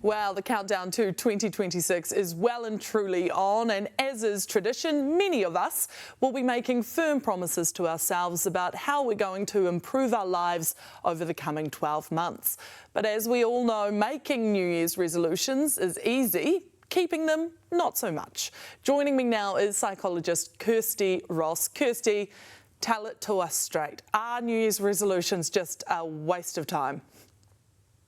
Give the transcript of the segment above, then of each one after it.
Well, the countdown to 2026 is well and truly on, and as is tradition, many of us will be making firm promises to ourselves about how we're going to improve our lives over the coming 12 months. But as we all know, making New Year's resolutions is easy, keeping them not so much. Joining me now is psychologist Kirsty Ross. Kirsty, tell it to us straight. Are New Year's resolutions just a waste of time?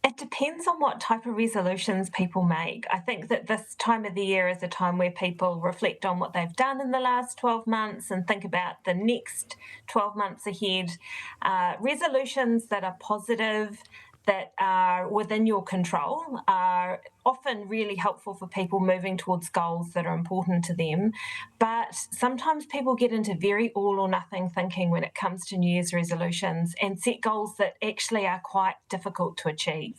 It depends on what type of resolutions people make. I think that this time of the year is a time where people reflect on what they've done in the last 12 months and think about the next 12 months ahead. Resolutions that are positive, that are within your control, are often really helpful for people moving towards goals that are important to them. But sometimes people get into very all or nothing thinking when it comes to New Year's resolutions and set goals that actually are quite difficult to achieve.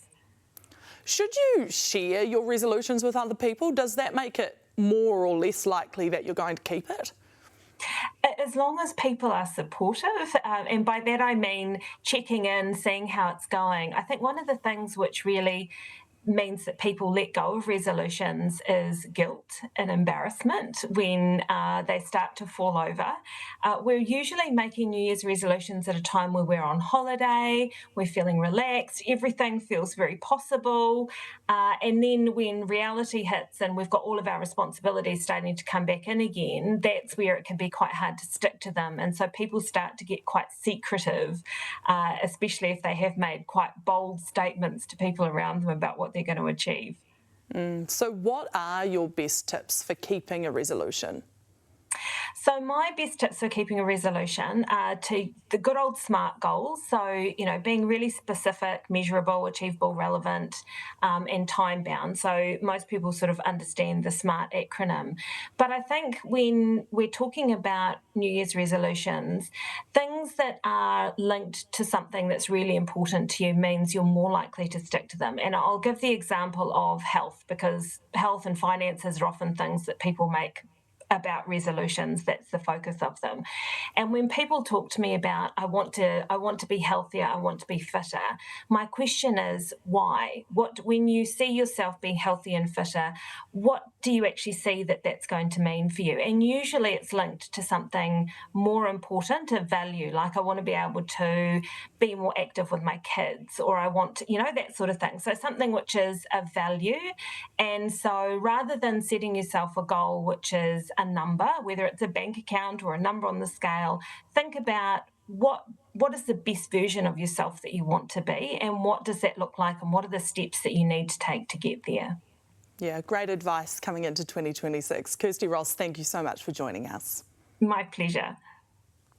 Should you share your resolutions with other people? Does that make it more or less likely that you're going to keep it? As long as people are supportive, and by that I mean checking in, seeing how it's going. I think one of the things which really means that people let go of resolutions is guilt and embarrassment when they start to fall over. We're usually making New Year's resolutions at a time where we're on holiday, we're feeling relaxed, everything feels very possible, and then when reality hits and we've got all of our responsibilities starting to come back in again, that's where it can be quite hard to stick to them. And so people start to get quite secretive, especially if they have made quite bold statements to people around them about what they're going to achieve. So what are your best tips for keeping a resolution? So my best tips for keeping a resolution are to the good old SMART goals. So, being really specific, measurable, achievable, relevant, and time bound. So most people sort of understand the SMART acronym. But I think when we're talking about New Year's resolutions, things that are linked to something that's really important to you means you're more likely to stick to them. And I'll give the example of health, because health and finances are often things that people make about resolutions. That's the focus of them. And when people talk to me about I want to be healthier, I want to be fitter, my question is why? When you see yourself being healthy and fitter, what do you actually see that's going to mean for you? And usually it's linked to something more important, a value, like I want to be able to be more active with my kids, or I want to, that sort of thing. So something which is a value. And so rather than setting yourself a goal which is a number, whether it's a bank account or a number on the scale, think about what is the best version of yourself that you want to be, and what does that look like, and what are the steps that you need to take to get there. Yeah, great advice coming into 2026. Kirsty Ross, thank you so much for joining us. My pleasure.